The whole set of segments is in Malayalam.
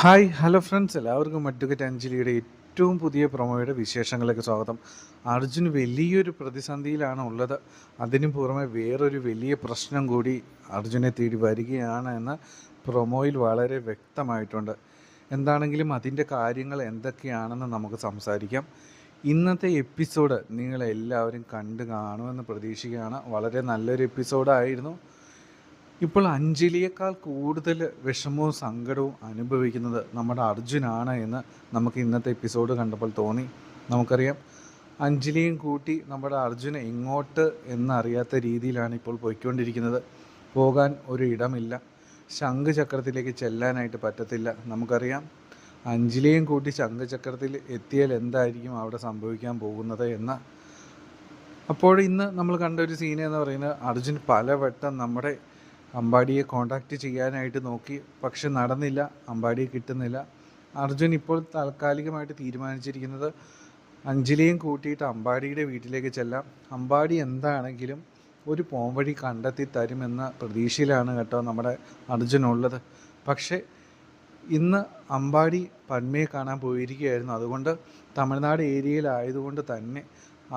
ഹായ് ഹലോ ഫ്രണ്ട്സ്, എല്ലാവർക്കും മഡ്ഡുകറ്റ് അഞ്ജലിയുടെ ഏറ്റവും പുതിയ പ്രൊമോയുടെ വിശേഷങ്ങളിലേക്ക് സ്വാഗതം. അർജുൻ വലിയൊരു പ്രതിസന്ധിയിലാണ് ഉള്ളത്. അതിനു പുറമെ വേറൊരു വലിയ പ്രശ്നം കൂടി അർജുനെ തേടി വരികയാണ് എന്ന് പ്രൊമോയിൽ വളരെ വ്യക്തമായിട്ടുണ്ട്. എന്താണെങ്കിലും അതിൻ്റെ കാര്യങ്ങൾ എന്തൊക്കെയാണെന്ന് നമുക്ക് സംസാരിക്കാം. ഇന്നത്തെ എപ്പിസോഡ് നിങ്ങളെല്ലാവരും കണ്ടു കാണുമെന്ന് പ്രതീക്ഷിക്കുകയാണ്. വളരെ നല്ലൊരു എപ്പിസോഡായിരുന്നു. ഇപ്പോൾ അഞ്ജലിയേക്കാൾ കൂടുതൽ വിഷമവും സങ്കടവും അനുഭവിക്കുന്നത് നമ്മുടെ അർജുനാണ് എന്ന് നമുക്ക് ഇന്നത്തെ എപ്പിസോഡ് കണ്ടപ്പോൾ തോന്നി. നമുക്കറിയാം, അഞ്ജലിയും കൂട്ടി നമ്മുടെ അർജുന എങ്ങോട്ട് എന്നറിയാത്ത രീതിയിലാണ് ഇപ്പോൾ പോയിക്കൊണ്ടിരിക്കുന്നത്. പോകാൻ ഒരു ഇടമില്ല, ശംഖുചക്രത്തിലേക്ക് ചെല്ലാനായിട്ട് പറ്റത്തില്ല. നമുക്കറിയാം, അഞ്ജലിയും കൂട്ടി ശംഖുചക്രത്തിൽ എത്തിയാൽ എന്തായിരിക്കും അവിടെ സംഭവിക്കാൻ പോകുന്നത് എന്ന്. അപ്പോൾ ഇന്ന് നമ്മൾ കണ്ട ഒരു സീൻ എന്ന് പറയുന്നത്, അർജുൻ പലവട്ടം നമ്മുടെ അമ്പാടിയെ കോണ്ടാക്റ്റ് ചെയ്യാനായിട്ട് നോക്കി, പക്ഷെ നടന്നില്ല, അമ്പാടിയെ കിട്ടുന്നില്ല. അർജുൻ ഇപ്പോൾ താൽക്കാലികമായിട്ട് തീരുമാനിച്ചിരിക്കുന്നത് അഞ്ജലിയും കൂട്ടിയിട്ട് അമ്പാടിയുടെ വീട്ടിലേക്ക് ചെല്ലാം. അമ്പാടി എന്താണെങ്കിലും ഒരു പോംവഴി കണ്ടെത്തി തരുമെന്ന പ്രതീക്ഷയിലാണ് കേട്ടോ നമ്മുടെ അർജുനുള്ളത്. പക്ഷേ ഇന്ന് അമ്പാടി പന്മയെ കാണാൻ പോയിരിക്കുകയായിരുന്നു. അതുകൊണ്ട് തമിഴ്നാട് ഏരിയയിലായതുകൊണ്ട് തന്നെ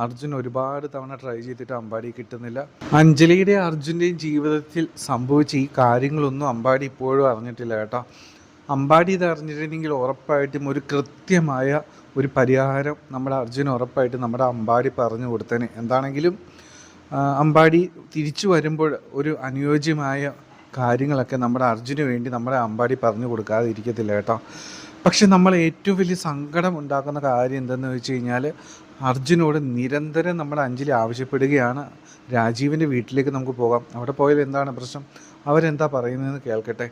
അർജുൻ ഒരുപാട് തവണ ട്രൈ ചെയ്തിട്ട് അമ്പാടി കിട്ടുന്നില്ല. അഞ്ജലിയുടെ അർജുൻ്റെയും ജീവിതത്തിൽ സംഭവിച്ച ഈ കാര്യങ്ങളൊന്നും അമ്പാടി ഇപ്പോഴും അറിഞ്ഞിട്ടില്ല കേട്ടോ. അമ്പാടി ഇത് അറിഞ്ഞിട്ടുണ്ടെങ്കിൽ ഉറപ്പായിട്ടും ഒരു കൃത്യമായ ഒരു പരിഹാരം നമ്മുടെ അർജുൻ ഉറപ്പായിട്ട് നമ്മുടെ അമ്പാടി പറഞ്ഞു കൊടുത്തേനെ. എന്താണെങ്കിലും അമ്പാടി തിരിച്ചു വരുമ്പോൾ ഒരു അനുയോജ്യമായ കാര്യങ്ങളൊക്കെ നമ്മുടെ അർജുന് വേണ്ടി നമ്മുടെ അമ്പാടി പറഞ്ഞു കൊടുക്കാതെ ഇരിക്കത്തില്ല കേട്ടോ. പക്ഷെ നമ്മൾ ഏറ്റവും വലിയ സങ്കടം ഉണ്ടാക്കുന്ന കാര്യം എന്തെന്ന് വെച്ച് കഴിഞ്ഞാൽ, അർജുനോട് നിരന്തരം നമ്മുടെ അഞ്ജലി ആവശ്യപ്പെടുകയാണ്, രാജീവിൻ്റെ വീട്ടിലേക്ക് നമുക്ക് പോകാം. അവിടെ പോയാൽ എന്താണ് പ്രശ്നം, അവരെന്താ പറയുന്നതെന്ന് കേൾക്കട്ടെ,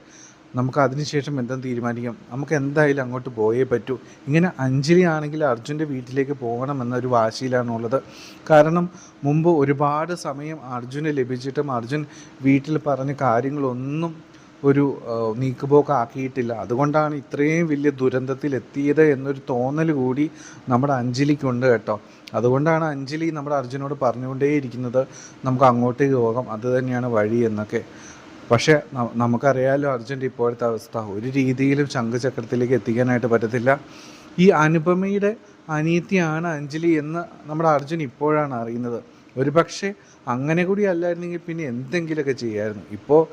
നമുക്ക് അതിനുശേഷം എന്തെന്ന് തീരുമാനിക്കാം, നമുക്ക് എന്തായാലും അങ്ങോട്ട് പോയേ പറ്റൂ. ഇങ്ങനെ അഞ്ജലി ആണെങ്കിൽ അർജുൻ്റെ വീട്ടിലേക്ക് പോകണമെന്നൊരു വാശിയിലാണുള്ളത്. കാരണം മുമ്പ് ഒരുപാട് സമയം അർജുന് ലഭിച്ചിട്ടും അർജുൻ വീട്ടിൽ പറഞ്ഞ കാര്യങ്ങളൊന്നും ഒരു നീക്കുപോക്കാക്കിയിട്ടില്ല. അതുകൊണ്ടാണ് ഇത്രയും വലിയ ദുരന്തത്തിൽ എത്തിയത് എന്നൊരു തോന്നൽ കൂടി നമ്മുടെ അഞ്ജലിക്കുണ്ട് കേട്ടോ. അതുകൊണ്ടാണ് അഞ്ജലി നമ്മുടെ അർജുനോട് പറഞ്ഞുകൊണ്ടേയിരിക്കുന്നത്, നമുക്ക് അങ്ങോട്ടേക്ക് പോകാം, അത് തന്നെയാണ് വഴി എന്നൊക്കെ. പക്ഷേ നമുക്കറിയാമല്ലോ അർജുൻ്റെ ഇപ്പോഴത്തെ അവസ്ഥ. ഒരു രീതിയിലും ശംഖുചക്രത്തിലേക്ക് എത്തിക്കാനായിട്ട് പറ്റത്തില്ല. ഈ അനുപമയുടെ അനിയത്തിയാണ് അഞ്ജലി എന്ന് നമ്മുടെ അർജുൻ ഇപ്പോഴാണ് അറിയുന്നത്. ഒരു പക്ഷേ അങ്ങനെ കൂടി അല്ലായിരുന്നെങ്കിൽ പിന്നെ എന്തെങ്കിലുമൊക്കെ ചെയ്യായിരുന്നു. ഇപ്പോൾ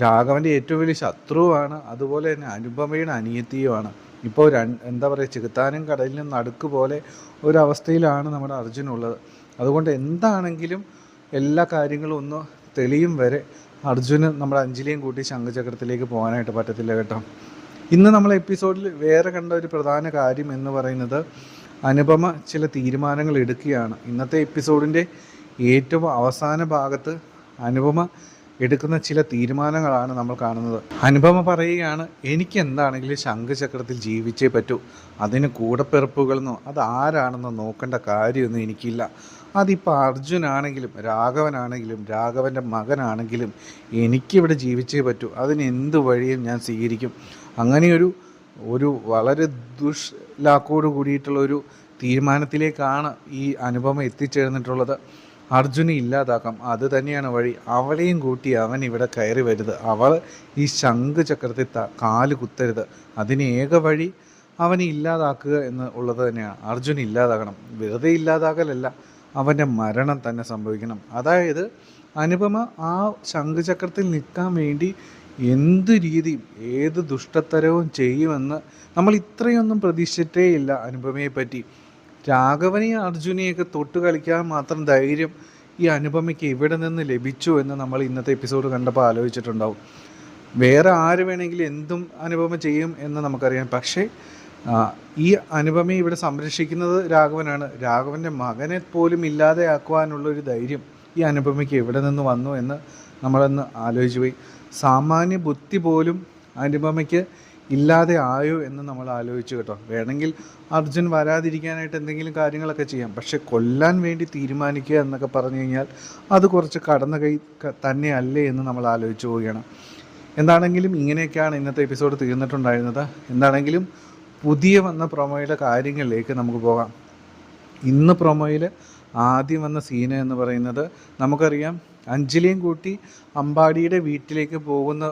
രാഘവൻ്റെ ഏറ്റവും വലിയ ശത്രുവാണ്, അതുപോലെ തന്നെ അനുപമയുടെ അനിയത്തിയുമാണ്. ഇപ്പോൾ എന്താ പറയുക, ചെകുത്താനും കടലിനും നടുക്ക് പോലെ ഒരവസ്ഥയിലാണ് നമ്മുടെ അർജുനുള്ളത്. അതുകൊണ്ട് എന്താണെങ്കിലും എല്ലാ കാര്യങ്ങളും ഒന്ന് തെളിയും വരെ അർജുന് നമ്മുടെ അഞ്ജലിയും കൂട്ടി ശംഖുചക്രത്തിലേക്ക് പോകാനായിട്ട് പറ്റത്തില്ല കേട്ടോ. ഇന്ന് നമ്മൾ എപ്പിസോഡിൽ വേറെ കണ്ട ഒരു പ്രധാന കാര്യം എന്ന് പറയുന്നത്, അനുപമ ചില തീരുമാനങ്ങൾ എടുക്കുകയാണ്. ഇന്നത്തെ എപ്പിസോഡിൻ്റെ ഏറ്റവും അവസാന ഭാഗത്ത് അനുപമ എടുക്കുന്ന ചില തീരുമാനങ്ങളാണ് നമ്മൾ കാണുന്നത്. അനുപമ പറയുകയാണ്, എനിക്ക് എന്താണെങ്കിലും ശംഖുചക്രത്തിൽ ജീവിച്ചേ പറ്റൂ. അതിന് കൂടപ്പിറപ്പുകളെന്നോ അതാരാണെന്നോ നോക്കേണ്ട കാര്യമൊന്നും എനിക്കില്ല. അതിപ്പോൾ അർജുനാണെങ്കിലും രാഘവനാണെങ്കിലും രാഘവൻ്റെ മകനാണെങ്കിലും എനിക്കിവിടെ ജീവിച്ചേ പറ്റൂ. അതിന് എന്ത് വഴിയും ഞാൻ സ്വീകരിക്കും. അങ്ങനെയൊരു വളരെ ദുഷ്ലാക്കോട് കൂടിയിട്ടുള്ളൊരു തീരുമാനത്തിലേക്കാണ് ഈ അനുപമ എത്തിച്ചേർന്നിട്ടുള്ളത്. അർജുനെ ഇല്ലാതാക്കാം, അത് തന്നെയാണ് വഴി. അവളെയും കൂട്ടി അവൻ ഇവിടെ കയറി വരുത്. അവൾ ഈ ശംഖുചക്രത്തിൽ കാല് കുത്തരുത്. അതിന് ഏക വഴി അവനെ ഇല്ലാതാക്കുക എന്ന് ഉള്ളത് തന്നെയാണ്. അർജുൻ ഇല്ലാതാകണം. വെറുതെ ഇല്ലാതാകലല്ല, അവൻ്റെ മരണം തന്നെ സംഭവിക്കണം. അതായത് അനുപമ ആ ശംഖുചക്രത്തിൽ നിൽക്കാൻ വേണ്ടി എന്ത് രീതിയും ഏത് ദുഷ്ടത്തരവും ചെയ്യുമെന്ന് നമ്മൾ ഇത്രയൊന്നും പ്രതീക്ഷിച്ചിട്ടേ ഇല്ല അനുപമയെ പറ്റി. രാഘവനെയും അർജുനെയൊക്കെ തൊട്ട് കളിക്കാൻ മാത്രം ധൈര്യം ഈ അനുപമയ്ക്ക് എവിടെ നിന്ന് ലഭിച്ചു എന്ന് നമ്മൾ ഇന്നത്തെ എപ്പിസോഡ് കണ്ടപ്പോൾ ആലോചിച്ചിട്ടുണ്ടാവും. വേറെ ആര് വേണമെങ്കിലും എന്തും അനുപമ ചെയ്യും എന്ന് നമുക്കറിയാം. പക്ഷേ ഈ അനുപമയെ ഇവിടെ സംരക്ഷിക്കുന്നത് രാഘവനാണ്. രാഘവൻ്റെ മകനെ പോലും ഇല്ലാതെയാക്കുവാനുള്ളൊരു ധൈര്യം ഈ അനുപമയ്ക്ക് എവിടെ നിന്ന് വന്നു എന്ന് നമ്മളൊന്ന് ആലോചിച്ച് പോയി. സാമാന്യ ബുദ്ധി പോലും അനുപമയ്ക്ക് ഇല്ലാതെ ആയോ എന്ന് നമ്മൾ ആലോചിച്ചു കേട്ടോ. വേണമെങ്കിൽ അർജുൻ വരാതിരിക്കാനായിട്ട് എന്തെങ്കിലും കാര്യങ്ങളൊക്കെ ചെയ്യാം. പക്ഷെ കൊല്ലാൻ വേണ്ടി തീരുമാനിക്കുക എന്നൊക്കെ പറഞ്ഞു കഴിഞ്ഞാൽ അത് കുറച്ച് കടന്ന കൈ തന്നെയല്ലേ എന്ന് നമ്മൾ ആലോചിച്ച് പോവുകയാണ്. എന്താണെങ്കിലും ഇങ്ങനെയൊക്കെയാണ് ഇന്നത്തെ എപ്പിസോഡ് തീർന്നിട്ടുണ്ടായിരുന്നത്. എന്താണെങ്കിലും പുതിയ വന്ന പ്രൊമോയുടെ കാര്യങ്ങളിലേക്ക് നമുക്ക് പോകാം. ഇന്ന് പ്രൊമോയിൽ ആദ്യം വന്ന സീന എന്ന് പറയുന്നത്, നമുക്കറിയാം അഞ്ജലിയും കൂട്ടി അമ്പാടിയുടെ വീട്ടിലേക്ക് പോകുന്ന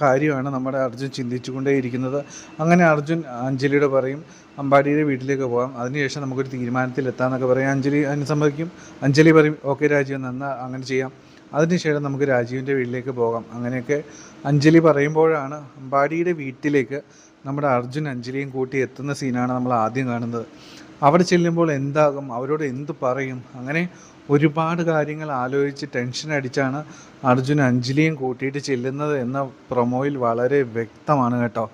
കാര്യമാണ് നമ്മുടെ അർജുൻ ചിന്തിച്ചുകൊണ്ടേയിരിക്കുന്നത്. അങ്ങനെ അർജുൻ അഞ്ജലിയോട് പറയും അമ്പാടിയുടെ വീട്ടിലേക്ക് പോകാം, അതിനുശേഷം നമുക്കൊരു തീരുമാനത്തിലെത്താമെന്നൊക്കെ പറയും. അഞ്ജലി അതിന് സമ്മതിക്കും. അഞ്ജലി പറയും ഓക്കെ രാജീവ്, എന്നാൽ അങ്ങനെ ചെയ്യാം, അതിനുശേഷം നമുക്ക് രാജീവിൻ്റെ വീട്ടിലേക്ക് പോകാം. അങ്ങനെയൊക്കെ അഞ്ജലി പറയുമ്പോഴാണ് അമ്പാടിയുടെ വീട്ടിലേക്ക് നമ്മുടെ അർജുൻ അഞ്ജലിയും കൂട്ടി എത്തുന്ന സീനാണ് നമ്മൾ ആദ്യം കാണുന്നത്. അവിടെ ചെല്ലുമ്പോൾ എന്താകും, അവരോട് എന്ത് പറയും, അങ്ങനെ ഒരുപാട് കാര്യങ്ങൾ ആലോചിച്ച് ടെൻഷൻ അടിച്ചാണ് അർജുൻ അഞ്ജലിയും കൂട്ടിയിട്ട് ചെല്ലുന്നത് എന്ന പ്രൊമോയിൽ വളരെ വ്യക്തമാണ് കേട്ടോ.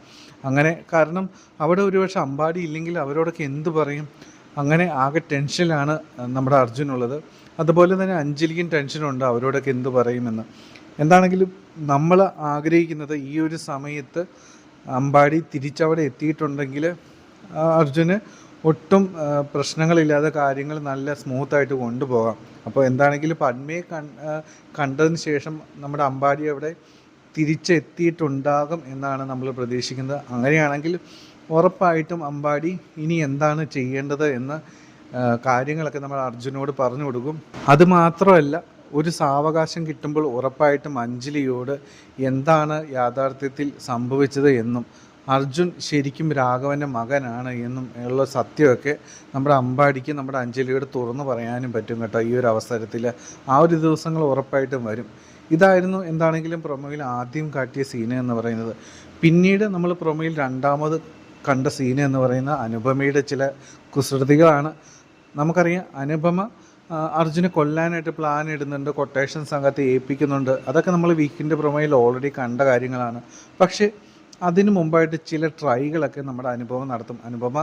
അങ്ങനെ കാരണം അവിടെ ഒരുപക്ഷെ അമ്പാടി ഇല്ലെങ്കിൽ അവരോടൊക്കെ എന്ത് പറയും, അങ്ങനെ ആകെ ടെൻഷനിലാണ് നമ്മുടെ അർജുനുള്ളത്. അതുപോലെ തന്നെ അഞ്ജലിക്കും ടെൻഷനുണ്ട് അവരോടൊക്കെ എന്ത് പറയുമെന്ന്. എന്താണെങ്കിലും നമ്മൾ ആഗ്രഹിക്കുന്നത് ഈ ഒരു സമയത്ത് അമ്പാടി തിരിച്ചവിടെ എത്തിയിട്ടുണ്ടെങ്കിൽ അർജുന് ഒട്ടും പ്രശ്നങ്ങളില്ലാതെ കാര്യങ്ങൾ നല്ല സ്മൂത്തായിട്ട് കൊണ്ടുപോകാം. അപ്പോൾ എന്താണെങ്കിലും പത്മയെ കണ്ടതിന് ശേഷം നമ്മുടെ അമ്പാടി അവിടെ തിരിച്ചെത്തിയിട്ടുണ്ടാകും എന്നാണ് നമ്മൾ പ്രതീക്ഷിക്കുന്നത്. അങ്ങനെയാണെങ്കിൽ ഉറപ്പായിട്ടും അമ്പാടി ഇനി എന്താണ് ചെയ്യേണ്ടത് എന്ന കാര്യങ്ങളൊക്കെ നമ്മൾ അർജുനോട് പറഞ്ഞു കൊടുക്കും. അതുമാത്രമല്ല, ഒരു സാവകാശം കിട്ടുമ്പോൾ ഉറപ്പായിട്ടും അഞ്ജലിയോട് എന്താണ് യാഥാർത്ഥ്യത്തിൽ സംഭവിച്ചത് എന്നും അർജുൻ ശരിക്കും രാഘവൻ്റെ മകനാണ് എന്നും ഉള്ള സത്യമൊക്കെ നമ്മുടെ അമ്പാടിക്ക് നമ്മുടെ അഞ്ജലിയോട് തുറന്നു പറയാനും പറ്റും കേട്ടോ. ഈ ഒരു അവസരത്തിൽ ആ ഒരു ദിവസങ്ങൾ ഉറപ്പായിട്ടും വരും. ഇതായിരുന്നു എന്താണെങ്കിലും പ്രൊമോയിൽ ആദ്യം കാട്ടിയ സീന് എന്ന് പറയുന്നത്. പിന്നീട് നമ്മൾ പ്രൊമോയിൽ രണ്ടാമത് കണ്ട സീന് എന്ന് പറയുന്ന അനുപമയുടെ ചില കുസൃതികളാണ്. നമുക്കറിയാം അനുപമ അർജുനെ കൊല്ലാനായിട്ട് പ്ലാൻ ഇടുന്നുണ്ട്, കൊട്ടേഷൻ സംഘത്തെ ഏൽപ്പിക്കുന്നുണ്ട്. അതൊക്കെ നമ്മൾ വീക്കിൻ്റെ പ്രൊമോയിൽ ഓൾറെഡി കണ്ട കാര്യങ്ങളാണ്. പക്ഷേ അതിനു മുമ്പായിട്ട് ചില ട്രൈകളൊക്കെ നമ്മുടെ അനുപമ നടത്തും. അനുപമ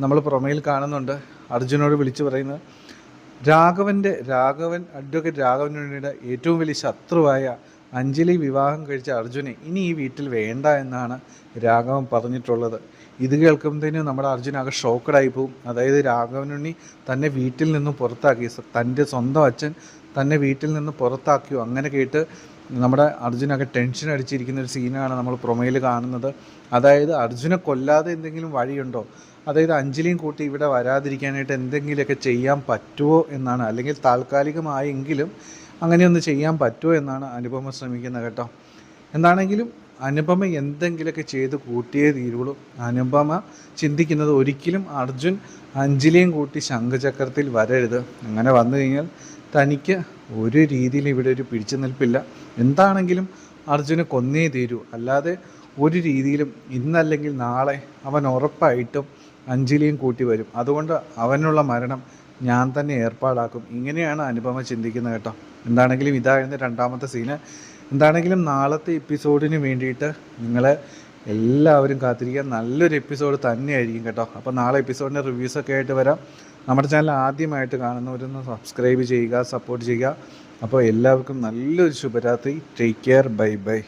നമ്മൾ പ്രൊമോയിൽ കാണുന്നുണ്ട് അർജുനോട് വിളിച്ചു പറയുന്നത് അഡ്വക്കേറ്റ് രാഘവനുണ്ണിയുടെ ഏറ്റവും വലിയ ശത്രുവായ അഞ്ജലി വിവാഹം കഴിച്ച അർജുനെ ഇനി ഈ വീട്ടിൽ വേണ്ട എന്നാണ് രാഘവൻ പറഞ്ഞിട്ടുള്ളത്. ഇത് കേൾക്കുമ്പോഴത്തേനും നമ്മുടെ അർജുനാകെ ഷോക്കഡായി പോവും. അതായത് രാഘവനുണ്ണി തന്നെ വീട്ടിൽ നിന്ന് പുറത്താക്കി, തൻ്റെ സ്വന്തം അച്ഛൻ തന്നെ വീട്ടിൽ നിന്ന് പുറത്താക്കിയോ, അങ്ങനെ കേട്ട് നമ്മുടെ അർജുനൊക്കെ ടെൻഷൻ അടിച്ചിരിക്കുന്ന ഒരു സീനാണ് നമ്മൾ പ്രൊമോയിൽ കാണുന്നത്. അതായത് അർജുനെ കൊല്ലാതെ എന്തെങ്കിലും വഴിയുണ്ടോ, അതായത് അഞ്ജലിയും കൂട്ടി ഇവിടെ വരാതിരിക്കാനായിട്ട് എന്തെങ്കിലുമൊക്കെ ചെയ്യാൻ പറ്റുമോ എന്നാണ്, അല്ലെങ്കിൽ താൽക്കാലികമായെങ്കിലും അങ്ങനെയൊന്ന് ചെയ്യാൻ പറ്റുമോ എന്നാണ് അനുപമ ശ്രമിക്കുന്നത് കേട്ടോ. എന്താണെങ്കിലും അനുപമ എന്തെങ്കിലുമൊക്കെ ചെയ്ത് കൂട്ടിയേ തീരുള്ളൂ. അനുപമ ചിന്തിക്കുന്നത് ഒരിക്കലും അർജുൻ അഞ്ജലിയും കൂട്ടി ശംഖചക്രത്തിൽ വരരുത്. അങ്ങനെ വന്നു കഴിഞ്ഞാൽ തനിക്ക് ഒരു രീതിയിൽ ഇവിടെ ഒരു പിടിച്ചു നിൽപ്പില്ല. എന്താണെങ്കിലും അർജുനെ കൊന്നേ തീരൂ. അല്ലാതെ ഒരു രീതിയിലും ഇന്നല്ലെങ്കിൽ നാളെ അവൻ ഉറപ്പായിട്ടും അഞ്ജലിയും കൂട്ടി വരും. അതുകൊണ്ട് അവനുള്ള മരണം ഞാൻ തന്നെ ഏർപ്പാടാക്കും. ഇങ്ങനെയാണ് അനുപമ ചിന്തിക്കുന്നത് കേട്ടോ. എന്താണെങ്കിലും ഇതായിരുന്നു രണ്ടാമത്തെ സീന്. എന്താണെങ്കിലും നാളത്തെ എപ്പിസോഡിന് വേണ്ടിയിട്ട് നിങ്ങളെ എല്ലാവരും കാത്തിരിക്കുക. നല്ലൊരു എപ്പിസോഡ് തന്നെയായിരിക്കും കേട്ടോ. അപ്പോൾ നാളെ എപ്പിസോഡിൻ്റെ റിവ്യൂസൊക്കെ ആയിട്ട് വരാം. നമ്മുടെ ചാനൽ ആദ്യമായിട്ട് കാണുന്നവരൊന്ന് സബ്സ്ക്രൈബ് ചെയ്യുക, സപ്പോർട്ട് ചെയ്യുക. അപ്പോൾ എല്ലാവർക്കും നല്ലൊരു ശുഭരാത്രി. Take care. Bye bye.